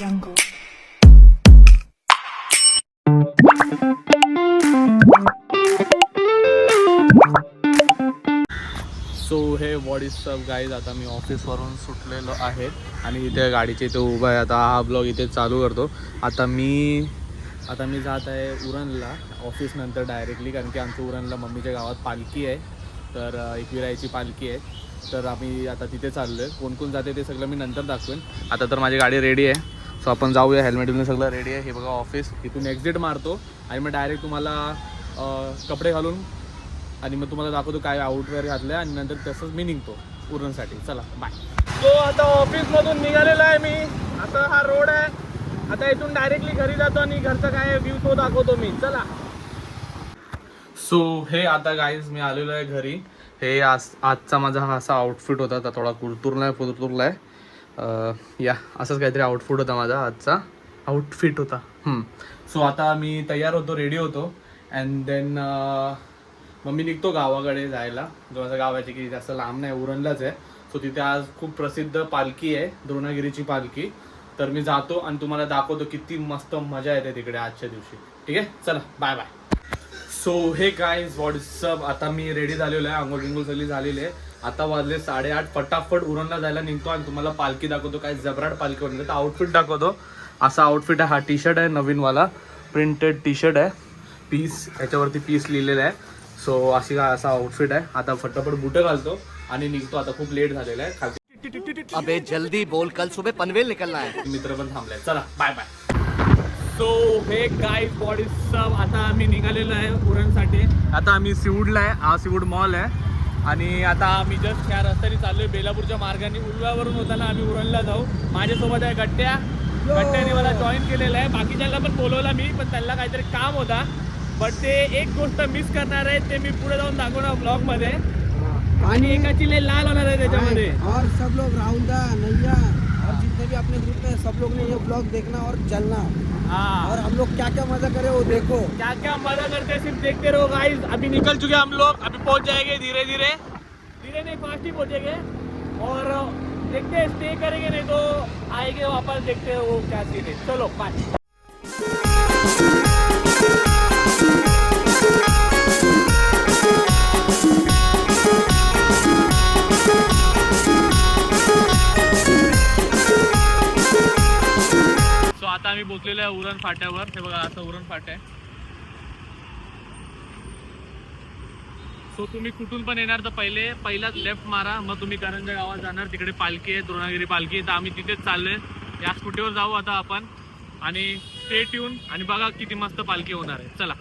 jungle. So हे what is sub guys. आता मी ऑफिसवरून सुटलेलो आहे आणि इथे गाडीच्या इथे उभा आहे. आता हा ब्लॉग इथे चालू करतो. आता मी जात आहे उरणला ऑफिसनंतर डायरेक्टली, कारण की आमच्या उरणला मम्मीच्या गावात पालखी आहे. तर एकविरायची पालखी आहे. तर आम्ही आता तिथे चाललो आहे. कोण कोण जाते ते सगळं मी नंतर दाखवेन. आता तर माझी गाडी रेडी आहे. सो आपण जाऊया. हेल्मेट बिल्मेट सगळं रेडी आहे. हे बघा ऑफिस. इथून एक्झिट मारतो आणि मग डायरेक्ट तुम्हाला कपडे घालून आणि मग तुम्हाला दाखवतो काय आउटवेअर घातलं आहे आणि नंतर तसंच मी निघतो उरणसाठी. चला बाय. तो आता ऑफिसमधून निघालेला आहे मी. आता हा रोड आहे. आता इथून डायरेक्टली घरी जातो आणि घरचा काय व्ह्यू तो दाखवतो मी. चला. सो हे आता गाईज मी आलेलो आहे घरी. हे आजचा माझा हा असा आउटफिट होता. आता थोडा कुरतुरला आहे या असंच काहीतरी आउटफिट होता माझा आजचा. आउटफिट होता. सो आता मी तयार होतो, रेडी होतो अँड देन मग मी निघतो गावाकडे जायला. जो माझं गाव आहे की जास्त लांब नाही, उरणलाच आहे. सो तिथे आज खूप प्रसिद्ध पालखी आहे, द्रोणागिरीची पालखी. तर मी जातो आणि तुम्हाला दाखवतो किती मस्त मजा येते तिकडे आजच्या दिवशी. ठीक आहे, चला बाय बाय. सो हे गाईज व्हॉट्सअप. आता मी रेडी झालेलो आहे, आंघोळ बिंघोळ सगळी झालेली आहे. आता वाजले 8:30. फटाफट उरणला जायला निघतो आणि तुम्हाला पालखी दाखवतो. काय जबराट पालखी बनते. तर आउटफिट दाखवतो. असा आउटफिट आहे. हा टी शर्ट आहे नवीनवाला, प्रिंटेड टी शर्ट आहे. पीस याच्यावरती पीस लिहिलेलं आहे. सो असा आउटफिट आहे. आता फटाफट बुटं घालतो आणि निघतो. आता खूप लेट झालेला आहे. खाली अबे जल्दी बोल, कल सुबह पनवेल निकलना है. मित्र पण थांबलाय. चला बाय बाय. सो हे गाईज बॉडी सब. आता आम्ही निघालेलो आहे उरणसाठी. आता आम्ही सिवूडला आहे. हा सिवूड मॉल आहे आणि आता आम्ही जस्ट ह्या रस्त्याने चाललोय बेलापूरच्या मार्गाने. उलव्यावरून होताना आम्ही उरणला जाऊ. माझ्यासोबत आहे गट्ट्याने मला जॉईन केलेलं आहे. बाकीच्याला पण बोलवला मी, पण त्यांना काहीतरी काम होता. बट ते एक गोष्ट मिस करणार आहे, ते मी पुढे जाऊन दाखवणार ब्लॉग मध्ये. आणि एकाची लय लाल होणार आहे त्याच्यामध्ये. और सब लोग राहुल नैया और जितने भी अपने ग्रुप में सब लोग ने ये ब्लॉग देखना और चलना. हाँ, और हम लोग क्या क्या मजा करे वो देखो. क्या क्या मजा करते हैं सिर्फ देखते रहो गाइस. अभी निकल चुके हम लोग. अभी पहुंच जाएंगे धीरे धीरे नहीं फास्ट ही पहुंचेंगे. और देखते हैं स्टे करेंगे, नहीं तो आएंगे वापस. देखते हैं वो क्या सीन है. चलो बाय. आता आम्ही पोचलेलो आहे उरण फाट्यावर. हे बघा असं उरण फाटा आहे. सो तुम्ही कुठून पण येणार तर पहिलाच लेफ्ट मारा, मग तुम्ही करंजा गावात जाणार. तिकडे पालखी आहे, द्रोणागिरी पालखी. तर आम्ही तिथेच चाललोय. या स्कूटीवर जाऊ आता आपण आणि स्टे ट्यून आणि बघा किती मस्त पालखी होणार आहे. चला.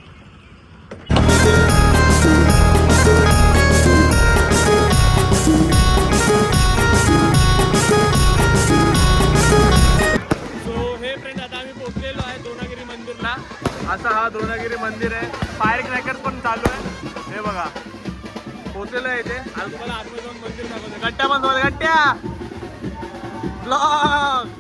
असा हा द्रोणागिरी मंदिर आहे. फायर क्रॅकर्स पण चालू आहे. हे बघा पोचलेलो आहे इथे. आणि तुम्हाला आतमध्ये जाऊन मंदिर दाखवतो. गट्ट्या बंद होईल. गट्ट्या ब्लॉग.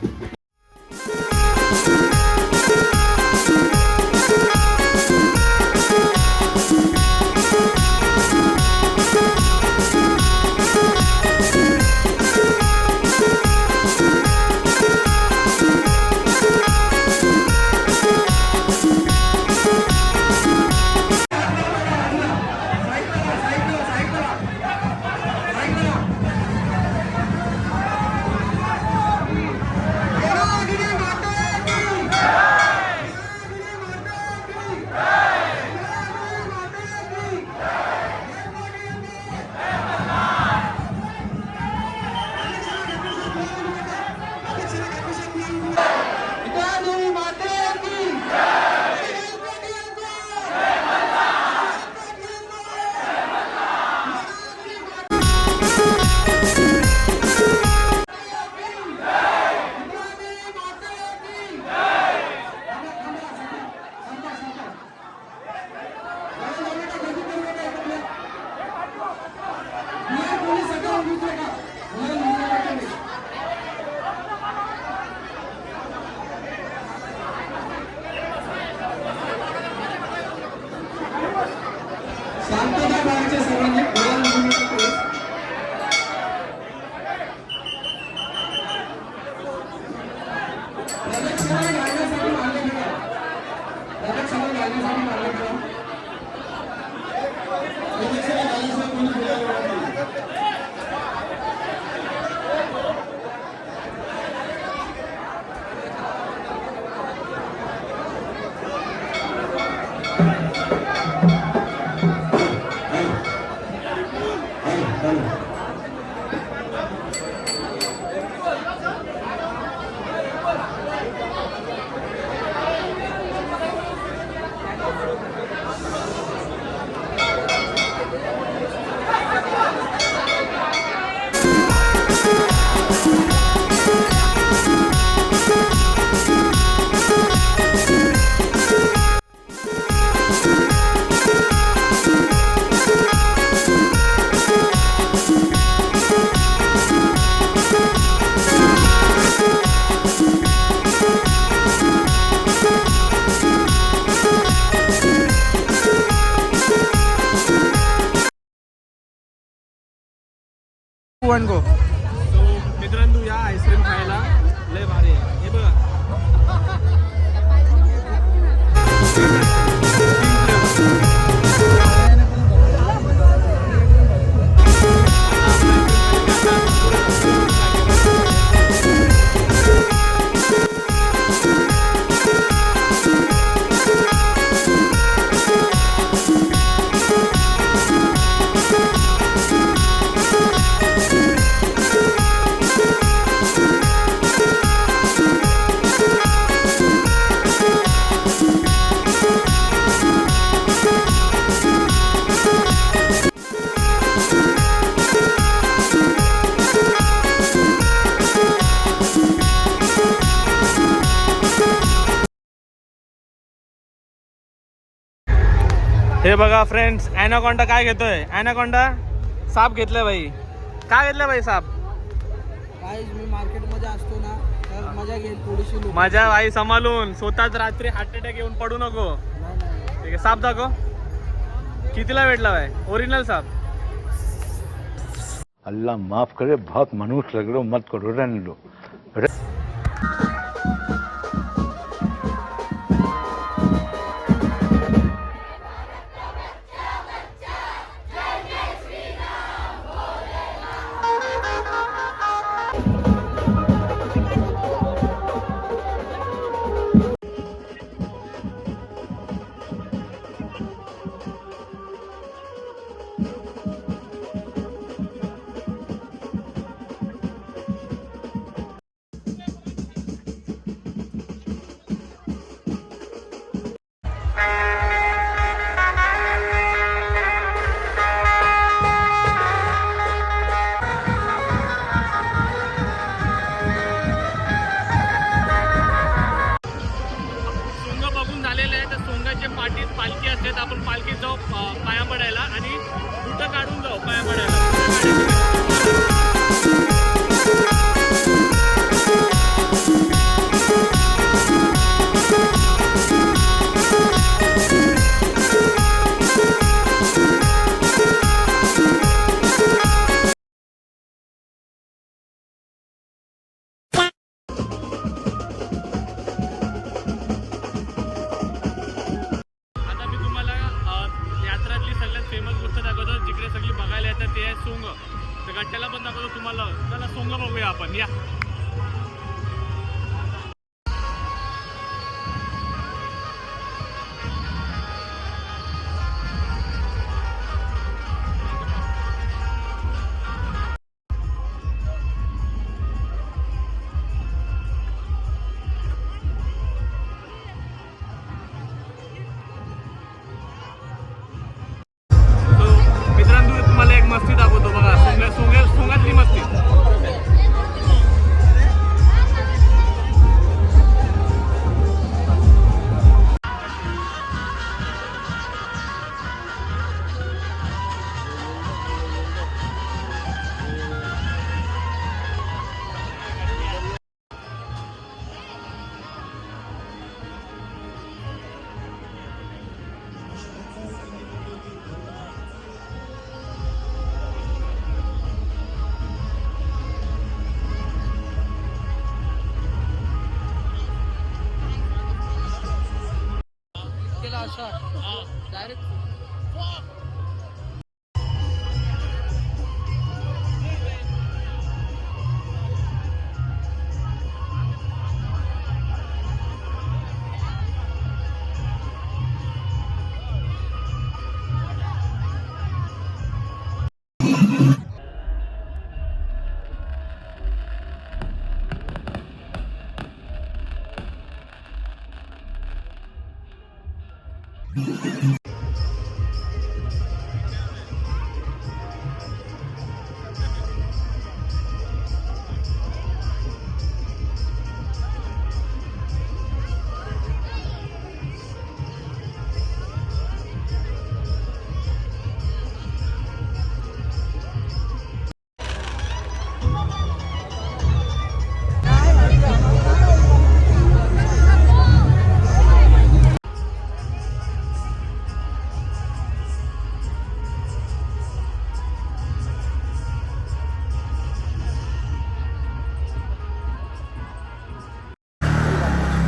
One go. सो मित्रांनो या आईस्क्रीम खायला लय भारी आहे. हे बघा हे बघा फ्रेंड्स, ॲनाकोंडा काय घेतोय? ॲनाकोंडा साप घेतलाय भाई. काय घेतलंय भाई साप? गाइस मी मार्केटमध्ये असतो ना तर मजा घेईल थोडीशी लोक. माझ्या भाई सांभाळून, स्वतःच रात्री हार्ट अटॅक येऊन पडू नको. नाही. ठीक आहे, साप दाखव. कितीला भेटला भाई? ओरिजिनल साप. अल्लाह माफ करे, बहुत मनुष्य लग रहे हो, मत करो, रहने दो.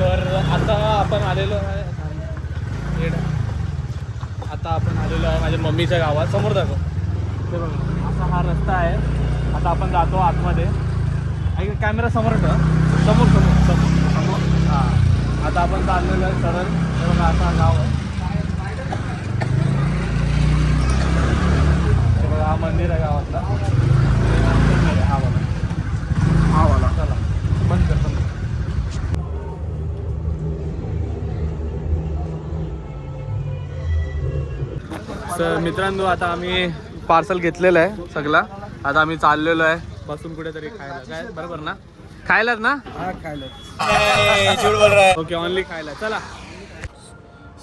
तर आता आपण आलेलो आहे आता आपण आलेलो आहे माझ्या मम्मीच्या गावात. समोर दाखव ते बघा, असा हा रस्ता आहे. आता आपण जातो आतमध्ये. कॅमेरा समोर ठेव, समोर समोर समोर समोर हां. आता आपण चाललेलो आहे सरळ. हे बघा असा गाव आहे. हे बघा हा मंदिर आहे गावातला. हा वाला, हा वाला. चला बंद कर बंद. तर मित्रांनो आता आम्ही पार्सल घेतलेलं आहे सगळा. आता आम्ही चाललेलो आहे बसून कुठेतरी खायला. काय बरोबर ना? खायलाच ना? हाँ खा लो. ओके, ऑनली खायला. चला.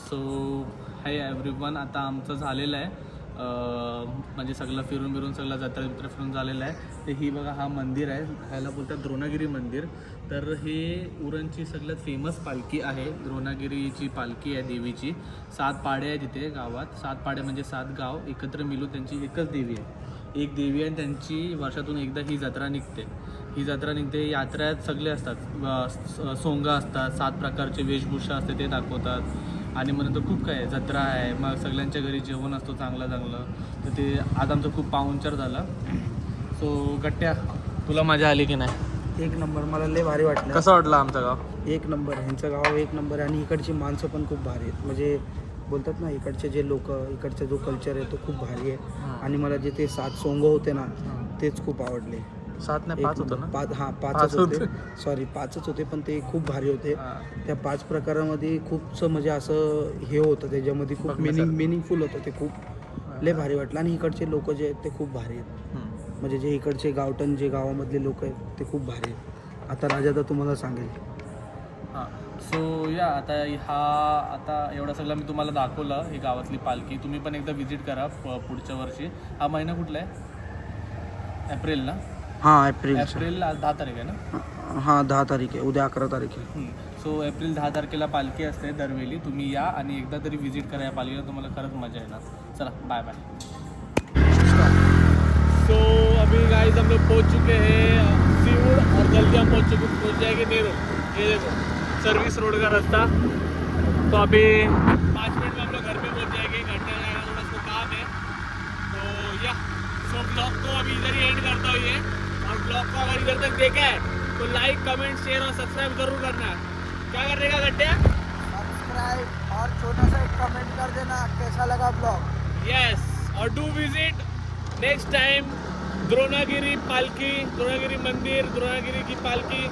सो हाय एव्हरीवन, आता आमचं झालेलं आहे म्हणजे सगळं फिरून सगळं जत्रा फिरून झालेलं आहे. तर ही बघा हा मंदिर आहे, ह्याला बोलतात द्रोणागिरी मंदिर. तर हे उरणची सगळ्यात फेमस पालखी आहे. द्रोणागिरीची पालखी आहे देवीची. 7 पाडे आहे तिथे गावात. 7 पाडे म्हणजे 7 गाव एकत्र मिळून त्यांची एकच देवी आहे. एक देवी आहे आणि त्यांची वर्षातून एकदा ही जत्रा निघते. ही जत्रा निघते. यात्रेत सगळे असतात, सोंगा असतात, 7 प्रकारचे वेशभूषा असते ते दाखवतात. आणि मग नंतर खूप काय आहे, जत्रा आहे. मग सगळ्यांच्या घरी जेवण असतो चांगलं. तर ते आज आमचं खूप पाहुणचार झाला. सो गट्ट्या, तुला मजा आली की नाही? एक नंबर, मला लय भारी वाटलं. कसं वाटलं आमचं गाव? एक नंबर, ह्यांचं गाव एक नंबर. आणि इकडची माणसं पण खूप भारी आहेत. म्हणजे बोलतात ना, इकडचे जे लोक, इकडचा जो कल्चर आहे तो खूप भारी आहे. आणि मला जे ते 7 सोंग होते ना तेच खूप आवडले. 7 नाही 5 होतं ना? 5 होते. सॉरी 5च होते, पण ते खूप भारी होते. त्या 5 प्रकारामध्ये खूपसं म्हणजे असं हे होतं, त्याच्यामध्ये खूप मिनिंगफुल होतं. ते खूप लय भारी वाटलं. आणि इकडचे लोक जे आहेत ते खूप भारी आहेत. म्हणजे जे इकडचे गावठण जे गावामधले लोक आहेत ते खूप भारी आहेत. आता राजा तर तुम्हाला सांगेल. हां. सो या आता एवढं सगळं मी तुम्हाला दाखवलं. ही गावातली पालखी तुम्ही पण एकदा व्हिजिट करा पुढच्या वर्षी. हा महिना कुठला आहे? एप्रिल ना? हां एप्रिल. आज 10 तारीख आहे ना? हां 10 तारीख आहे. उद्या 11 तारीख आहे. सो एप्रिल 10 तारखेला पालखी असते दरवेळी. तुम्ही या आणि एकदा तरी व्हिजिट करा या पालखीला, तुम्हाला खरंच मजा येणार. चला बाय बाय. तो अभी गाइस हम लोग पहुंच चुके हैं सीवुड और जल्दी हम पहुंच जाएंगे नेहरू. ये देखो सर्विस रोड का रास्ता. तो अभी 5 मिनट में हम लोग घर पे पहुंच जाएंगे. घंटे जाएगा, थोड़ा सा काम है. तो या सो ब्लॉग को अभी इधर ही एंड करता हूँ ये. और ब्लॉग को अगर इधर तक देखा है तो लाइक कमेंट शेयर और सब्सक्राइब जरूर करना. क्या करने का गड्ढे? सब्सक्राइब और छोटा सा एक कमेंट कर देना कैसा लगा ब्लॉग. यस, और do visit next time Dronagiri पालकी, द्रोणागिरी मंदिर, द्रोणागिरी की पालकी.